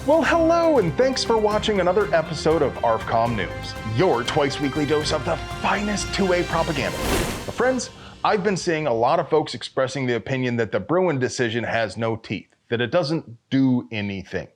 Well, hello, and thanks for watching another episode of ARFCOM News, your twice-weekly dose of the finest 2A propaganda. But friends, I've been seeing a lot of folks expressing the opinion that the Bruen decision has no teeth, that it doesn't do anything.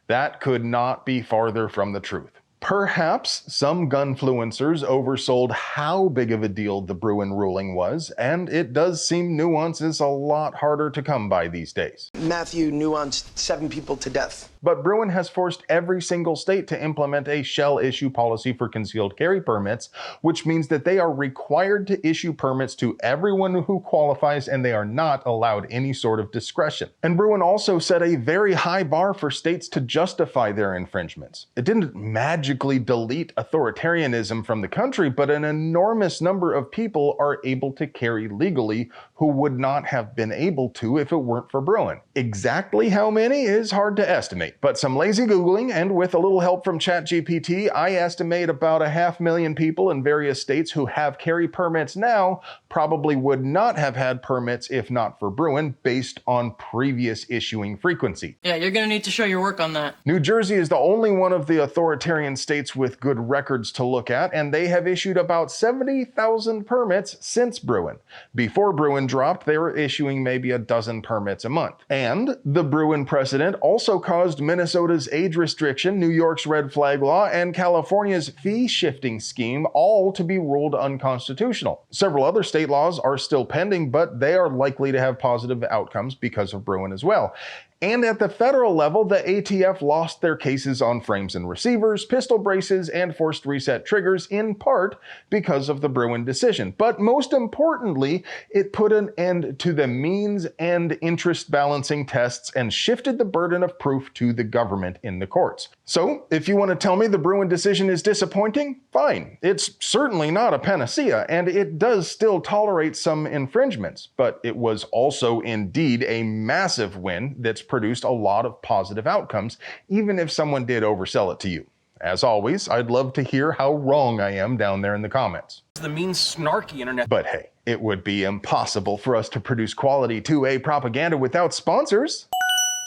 That could not be farther from the truth. Perhaps some gunfluencers oversold how big of a deal the Bruen ruling was, and it does seem nuance is a lot harder to come by these days. Matthew nuanced 7 people to death. But Bruen has forced every single state to implement a shall issue policy for concealed carry permits, which means that they are required to issue permits to everyone who qualifies, and they are not allowed any sort of discretion. And Bruen also set a very high bar for states to justify their infringements. It didn't magically delete authoritarianism from the country, but an enormous number of people are able to carry legally who would not have been able to if it weren't for Bruen. Exactly how many is hard to estimate, but some lazy Googling and with a little help from ChatGPT, I estimate about 500,000 people in various states who have carry permits now probably would not have had permits if not for Bruen based on previous issuing frequency. Yeah, you're gonna need to show your work on that. New Jersey is the only one of the authoritarian states with good records to look at, and they have issued about 70,000 permits since Bruen. Before Bruen dropped, they were issuing maybe a dozen permits a month. And the Bruen precedent also caused Minnesota's age restriction, New York's red flag law, and California's fee shifting scheme all to be ruled unconstitutional. Several other state laws are still pending, but they are likely to have positive outcomes because of Bruen as well. And at the federal level, the ATF lost their cases on frames and receivers, pistol braces, and forced reset triggers in part because of the Bruen decision. But most importantly, it put an end to the means and interest balancing tests and shifted the burden of proof to the government in the courts. So if you want to tell me the Bruen decision is disappointing, fine. It's certainly not a panacea, and it does still tolerate some infringements, but it was also indeed a massive win that's produced a lot of positive outcomes, even if someone did oversell it to you. As always, I'd love to hear how wrong I am down there in the comments. The mean, snarky internet. But hey, it would be impossible for us to produce quality 2A propaganda without sponsors.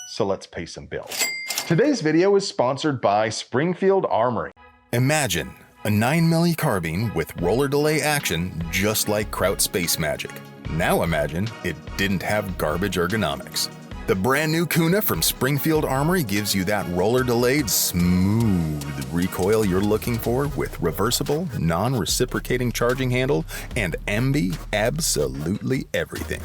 So let's pay some bills. Today's video is sponsored by Springfield Armory. Imagine a 9mm carbine with roller delay action just like Kraut Space Magic. Now imagine it didn't have garbage ergonomics. The brand new Kuna from Springfield Armory gives you that roller-delayed, smooth recoil you're looking for with reversible, non-reciprocating charging handle and absolutely everything.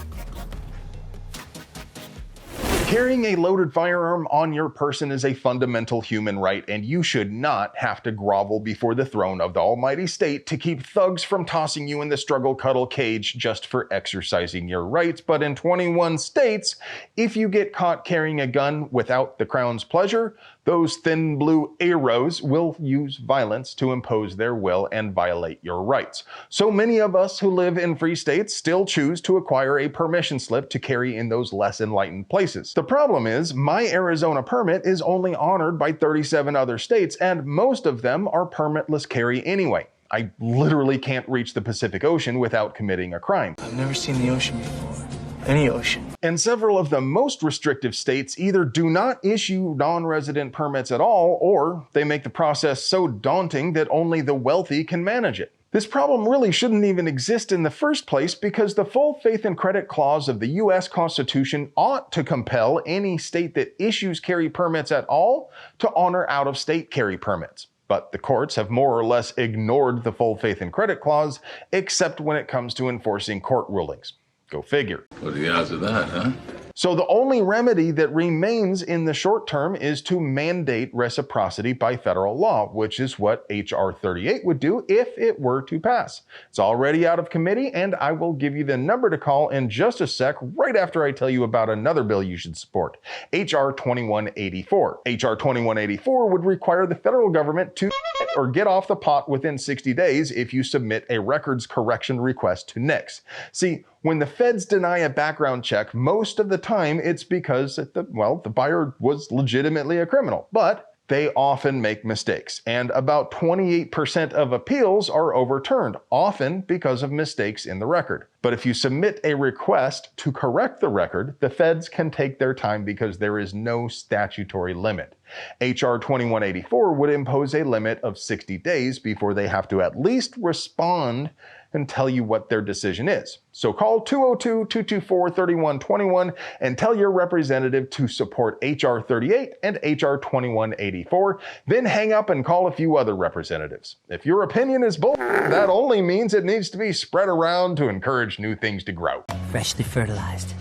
Carrying a loaded firearm on your person is a fundamental human right, and you should not have to grovel before the throne of the almighty state to keep thugs from tossing you in the struggle cuddle cage just for exercising your rights. But in 21 states, if you get caught carrying a gun without the crown's pleasure, those thin blue arrows will use violence to impose their will and violate your rights. So many of us who live in free states still choose to acquire a permission slip to carry in those less enlightened places. The problem is, my Arizona permit is only honored by 37 other states, and most of them are permitless carry anyway. I literally can't reach the Pacific Ocean without committing a crime. I've never seen the ocean before. Any ocean. And several of the most restrictive states either do not issue non-resident permits at all, or they make the process so daunting that only the wealthy can manage it. This problem really shouldn't even exist in the first place because the full faith and credit clause of the US Constitution ought to compel any state that issues carry permits at all to honor out-of-state carry permits. But the courts have more or less ignored the full faith and credit clause, except when it comes to enforcing court rulings. Go figure. What are the odds of that, huh? So the only remedy that remains in the short term is to mandate reciprocity by federal law, which is what H.R. 38 would do if it were to pass. It's already out of committee, and I will give you the number to call in just a sec, right after I tell you about another bill you should support, H.R. 2184. H.R. 2184 would require the federal government to or get off the pot within 60 days if you submit a records correction request to NICS. See, when the feds deny a background check, most of the time it's because the buyer was legitimately a criminal. But They often make mistakes, and about 28% of appeals are overturned, often because of mistakes in the record. But if you submit a request to correct the record, the feds can take their time because there is no statutory limit. HR 2184 would impose a limit of 60 days before they have to at least respond and tell you what their decision is. So call 202-224-3121 and tell your representative to support HR 38 and HR 2184, then hang up and call a few other representatives. If your opinion is bull, that only means it needs to be spread around to encourage new things to grow. Freshly fertilized.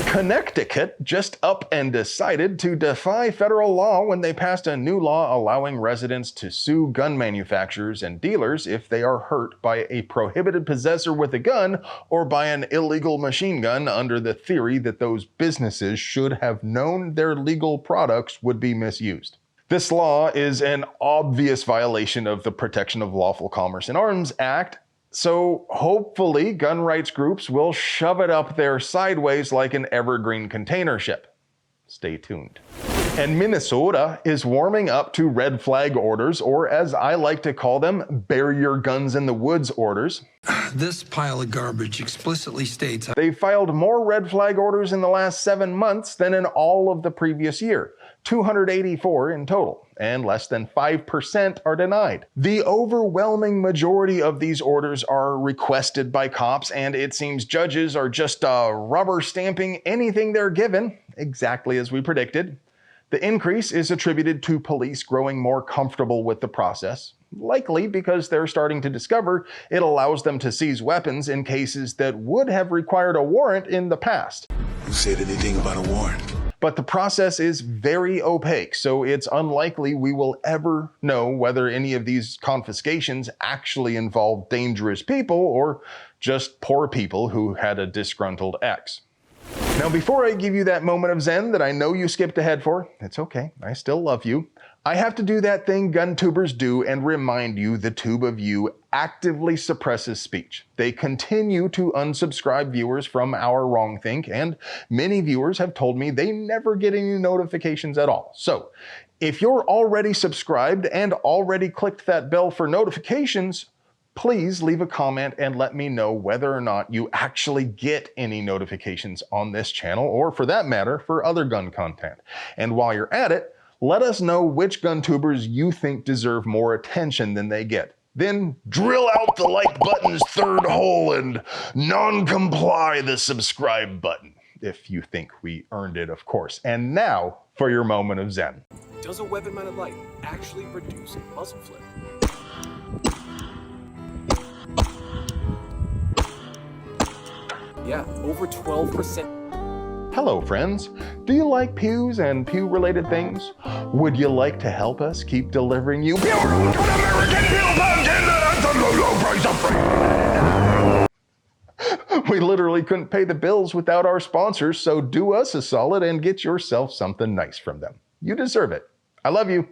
Connecticut just up and decided to defy federal law when they passed a new law allowing residents to sue gun manufacturers and dealers if they are hurt by a prohibited possessor with a gun or by an illegal machine gun, under the theory that those businesses should have known their legal products would be misused. This law is an obvious violation of the Protection of Lawful Commerce in Arms Act, so hopefully gun rights groups will shove it up there sideways like an evergreen container ship. Stay tuned. And Minnesota is warming up to red flag orders, or as I like to call them, bury your guns in the woods orders. This pile of garbage explicitly states they filed more red flag orders in the last 7 months than in all of the previous year, 284 in total, and less than 5% are denied. The overwhelming majority of these orders are requested by cops, and it seems judges are just rubber stamping anything they're given, exactly as we predicted. The increase is attributed to police growing more comfortable with the process, likely because they're starting to discover it allows them to seize weapons in cases that would have required a warrant in the past. Who said anything about a warrant? But the process is very opaque, so it's unlikely we will ever know whether any of these confiscations actually involve dangerous people or just poor people who had a disgruntled ex. Now, before I give you that moment of zen that I know you skipped ahead for, it's okay, I still love you, I have to do that thing gun tubers do and remind you the tube of you actively suppresses speech. They continue to unsubscribe viewers from our wrongthink, and many viewers have told me they never get any notifications at all. So, if you're already subscribed and already clicked that bell for notifications, please leave a comment and let me know whether or not you actually get any notifications on this channel, or for that matter, for other gun content. And while you're at it, let us know which gun tubers you think deserve more attention than they get. Then drill out the like button's third hole and non-comply the subscribe button, if you think we earned it, of course. And now for your moment of zen. Does a weapon-mounted light actually produce a muzzle flip? Yeah, over 12%. Hello friends, do you like pews and pew-related things? Would you like to help us keep delivering you pure American pew content at the low price of free? We literally couldn't pay the bills without our sponsors, so do us a solid and get yourself something nice from them. You deserve it. I love you.